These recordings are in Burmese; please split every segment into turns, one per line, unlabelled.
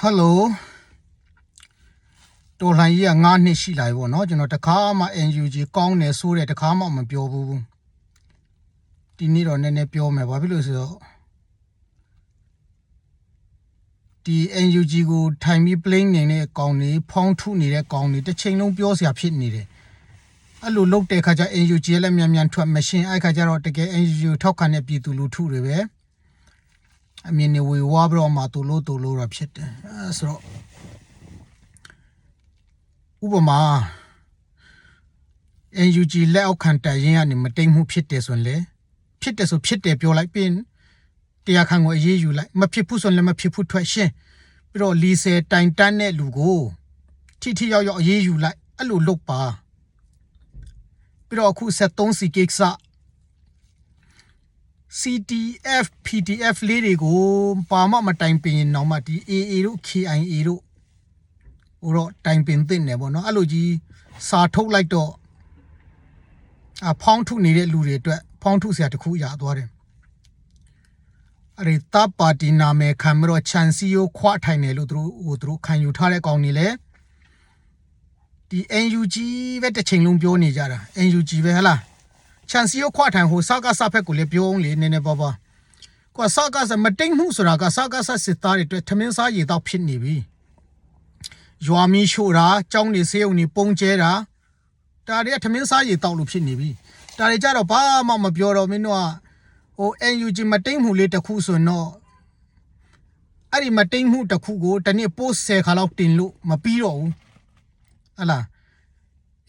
Hello တော်လှန်ရေးက9နှစ်ရှိလာပြီပေါ့နော်ကျွန်တော်တခါမှ NUG ကောင်းတယ်ဆိုတဲ့တခါမှမပြောဘူးဒီနေ့တော့နည်းနည်းပြောမယ်ဘာဖြစ်လို့ဆိုတော့ဒီ NUG ကိုထိုင်ပြီး plane နေတဲ့ကောင်တွေဖောင်းထုနေတဲ့ကောင်တွေတစ်ချိန်လုံးပြောစရာဖြစ်နေတယ်အဲ့လိုလုပ်တဲ့ခါကျ NUG ရဲ့လည်းမြန်ထွက်မရှင်းအဲ့ခါကျတော့တကယ် NUG ကိုထောက်ခံတဲ့ပြည်သူလူထုတွေပဲအမြင်တွေဝေဝါးပြီးတော့မှတူလို့တော့ဖြစ်တယ်အဲ့ဆိုတော့ဥပမာ NUG လက်အောက်ခံတိုင်ရင်ကနေမတိမ်မှုဖြစ်တယ်ဆိုရင်လေဖြစ်တယ်ဆိုဖြစ်တယ်ပြောလိုက်ပြီးတရားခံကိုအေးအေးယူလိုက်မဖြစ်ဘူးဆိုရင်လည်းမဖြစ်ဘူးထွက်ရှင်းပြီးတော့လီဆယ်တိုင်တန်းတဲ့လူကိုထိရောက်အေးအေးယူလိုက်အဲ့လိုလုပ်ပါပြီးတော့အခု73စီကိစ္စ CTF PDF လေးတွေကိုပါမတိုင်ပင်တော့မှဒီ AA တို့ KIA တို့ဟိုတော့တိုင်ပင်သိနေပေါ့နော်အဲ့လိုကြီးစာထုတ်လိုက်တော့ဖောင်းထုနေတဲ့လူတွေအတွက်ဖောင်းထုဆရာတခုရသွားတယ်အဲ့ဒီတပ်ပါတီနာမည်ခံပြီးတော့ချန်စီယိုခွာထိုင်တယ်လို့သူတို့ခံယူထားတဲ့ကောင်တွေလေဒီ NUG ပဲတစ်ချိန်လုံးပြောနေကြတာ NUG ပဲဟလားချန်စီယိုခွာထိုင်ဟိုစကားစဖက်ကိုလည်းပြောအောင်လေနည်းနည်းပါကွာစကားစမတိမ်မှုဆိုတာကစကားစစစ်သားတွေအတွက်ထမင်းစားရေတော့ဖြစ်နေပြီရွာမီရှို့တာကြောင်းနေစေးုံနေပုံကျဲတာဒါတွေကထမင်းစားရေတောက်လို့ဖြစ်နေပြီဒါတွေကြတော့ဘာမှမပြောတော့မင်းတို့ကဟို NUG မတိမ်မှုလေးတစ်ခုဆိုတော့အဲ့ဒီမတိမ်မှုတစ်ခုကိုတနေ့ပို့10ခါလောက်တင်လို့မပြီးတော့ဘူးဟလား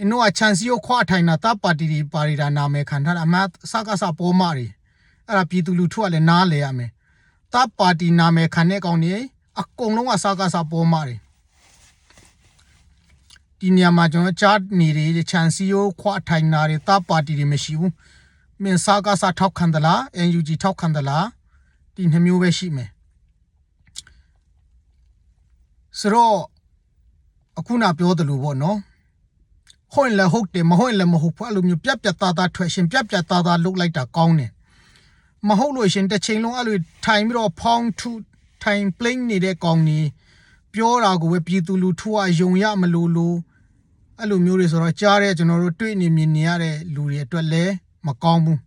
အင်းတို့ကချန်စီကိုခွာထိုင်တာတပ်ပါတီတွေပါရီတာနာမည်ခံထားတာအမှစကားစပေါ်မာတွေအဲ့ဒါပြည်သူလူထုကလည်းနားလဲရမယ်တပ်ပါတီနာမည်ခံတဲ့ကောင်တွေအကုန်လုံးကစကားစပေါ်မာတွေဒီနေရာမှာကျွန်တော်ကြားနေတဲ့ချန်စီယိုခွာထိုင်တာတွေတပ်ပါတီတွေမရှိဘူးမင်းစားကားစားထောက်ခံသလား NUG ထောက်ခံသလားဒီနှမျိုးပဲရှိမယ်ဆိုတော့အခုနပြောသလိုပေါ့နော်ဟုတ်လည်းဟုတ်တယ်မဟုတ်လည်းမဟုတ်ဘူးအဲ့လိုမျိုးပြတ်သားထွက်ရှင်ပြတ်သားလုတ်လိုက်တာကောင်းတယ်မဟုတ်လို့ရှင်တစ်ချိန်လုံးအဲ့လိုထိုင်ပြီးတော့ဖောင်းထုထိုင် plane နေတဲ့ကောင်ကြီးပြောတာကိုပဲပြည်သူလူထုကယုံရမလို့အဲ့လိုမျိုးတွေဆိုတော့ကြားတဲ့ကျွန်တော်တို့တွေ့နေမြင်နေရတဲ့လူတွေအတွက်လည်းမကောင်းဘူး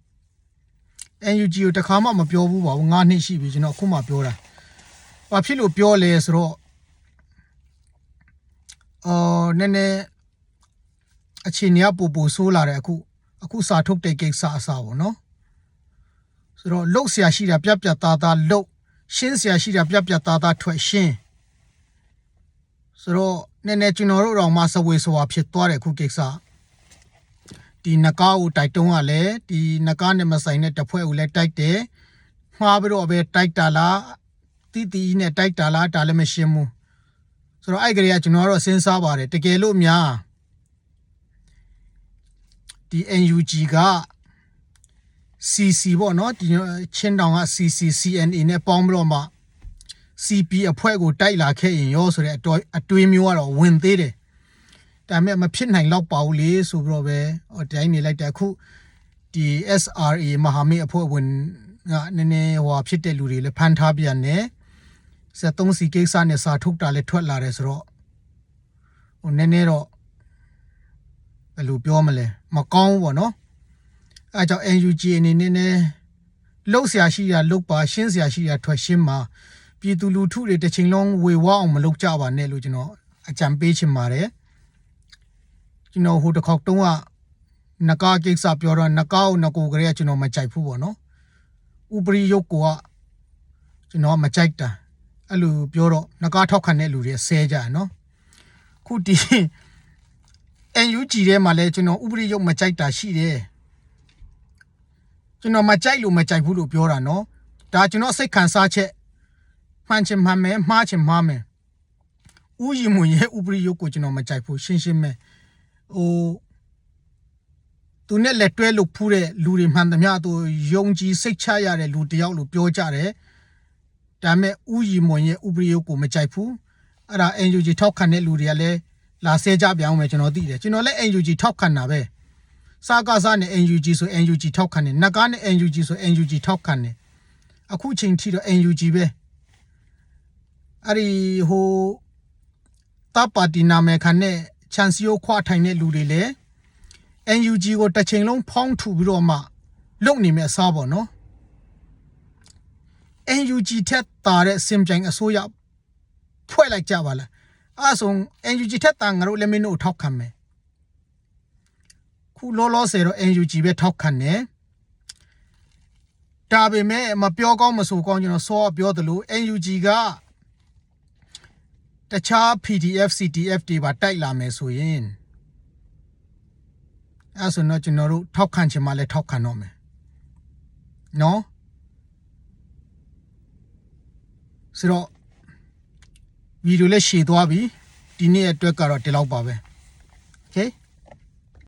NUG ကိုတခါမှမပြောဘူးပါဘူး9နှစ်ရှိပြီကျွန်တော်အခုမှပြောတာဘာဖြစ်လို့ပြောလဲဆိုတော့နည်းနည်းအခြေအနေကပိုဆိုးလာတယ်အခုစာထုတ်တဲ့ကိစ္စအစားပေါ့နော်ဆိုတော့လှုပ်ဆရာရှိတာပြတ်သားလှုပ်ရှင်းဆရာရှိတာပြတ်သားထွက်ရှင်းဆိုတော့နည်းနည်းကျွန်တော်တို့တော့မှစဝေစွာဖြစ်သွားတယ်ခုကိစ္စဒီနကားကိုတိုက်တုံးကလည်းဒီနကားနဲ့မဆိုင်တဲ့တဖွဲ့ကိုလည်းတိုက်တယ်မှားပြီးတော့ပဲတိုက်တာလားတီးနဲ့တိုက်တာလားဒါလည်းမရှင်းဘူးဆိုတော့အဲ့ကလေးကကျွန်တော်တို့စဉ်းစားပါတယ်တကယ်လို့များဒီ NUG က CC ပေါ့နော်ဒီချင်းတောင်က CCCNA နဲ့ပေါင်းပြီးတော့မှ CP အဖွဲ့ကိုတိုက်လာခဲ့ရင်ရောဆိုတဲ့အတွေးမျိုးကတော့ဝင်သေးတယ်ဒါပေမဲ့မဖြစ်နိုင်တော့ပါဘူးလေဆိုပြီးတော့ပဲတိုင်းနေလိုက်တဲ့အခုဒီ SRA မဟာမိတ်အဖွဲ့ဝင်ကနည်းနည်းဟိုဖြစ်တဲ့လူတွေလည်းဖမ်းထားပြန်တယ်73စီကိစ္စနဲ့စာထုတ်တာလည်းထွက်လာတယ်ဆိုတော့ဟိုနည်းနည်းတော့ဘယ်လိုပြောမလဲမကောင်းဘူးပေါ့နော်အဲကြောင့် NUG အနေနဲ့လှုပ်ရှားရှိတာလှုပ်ပါရှင်းစရာရှိတာထွက်ရှင်းပါပြည်သူလူထုတွေတစ်ချိန်လုံးဝေဝါအောင်မလုပ်ကြပါနဲ့လို့ကျွန်တော်အကြံပေးချင်ပါတယ်ကျွန်တော်ဟိုတစ်ခေါက်တုန်းကနကားကိစ္စပြောတော့နကားကိုနကိုကလေးကကျွန်တော်မကြိုက်ဘူးပေါ့နော်ဥပရိယုတ်ကကျွန်တော်မကြိုက်တာအဲ့လိုပြောတော့နကားထောက်ခံတဲ့လူတွေဆဲကြတယ်နော်ခုဒီ NUG ထဲမှာလည်းကျွန်တော်ဥပရိယုတ်မကြိုက်တာရှိတယ်ကျွန်တော်မကြိုက်လို့မကြိုက်ဘူးလို့ပြောတာနော်ဒါကျွန်တော်စိတ်ခံစားချက်မှန်ချင်မှန်မယ်မှားချင်မှားမယ်ဥယျာဉ်မွေရဲ့ဥပရိယုတ်ကိုကျွန်တော်မကြိုက်ဘူးရှင်းပဲဟိုသူနဲ့လက်တွဲလို့ဖူးတဲ့လူတွေမှန်သမျှသူယုံကြည်စိတ်ချရတဲ့လူတယောက်လို့ပြောကြတယ်ဒါပေမဲ့ဥယျာဉ်မွေရဲ့ဥပရိယုတ်ကိုမကြိုက်ဘူးအဲ့ဒါ NUG ထောက်ခံတဲ့လူတွေကလည်းလာဆဲကြပြောင်းမယ်ကျွန်တော်သိတယ်ကျွန်တော်လည်း NUG ထောက်ခံတာပဲစားကားစားနဲ့ NUG ဆို NUG ထောက်ခံတယ်နကားနဲ့ NUG ဆို NUG ထောက်ခံတယ်အခုချိန်ထိတော့ NUG ပဲ အဲ့ဒီဟိုတပ်ပါတီနာမည်ခံတဲ့ချန်စီယိုခွာထိုင်တဲ့လူတွေလည်း NUG ကိုတစ်ချိန်လုံးဖောင်းထူပြီးတော့မှလုံနေမဲ့အစားပေါ့နော် NUG ထက်တာတဲ့စင်ပြိုင်အစိုးရဖွဲ့လိုက်ကြပါလားအဲ့ဆို NUG ထက်တာငါတို့လည်းမင်းတို့ထောက်ခံမယ်ခုလောလောဆယ်တော့ NUG ပဲထောက်ခံတယ်ဒါပေမဲ့မပြောကောင်းမဆိုကောင်းကျွန်တော်စောပြောသလို NUG ကတခြား PDF CTF တွေပါတိုက်လာမယ်ဆိုရင်အဲ့ဆိုတော့ကျွန်တော်တို့ထောက်ခံချင်မှလည်းထောက်ခံတော့မယ်နော်ဆိုတော့ဗီဒီယိုလည်းရှည်သွားပြီဒီနေ့အတွက်ကတော့ဒီလောက်ပါပဲ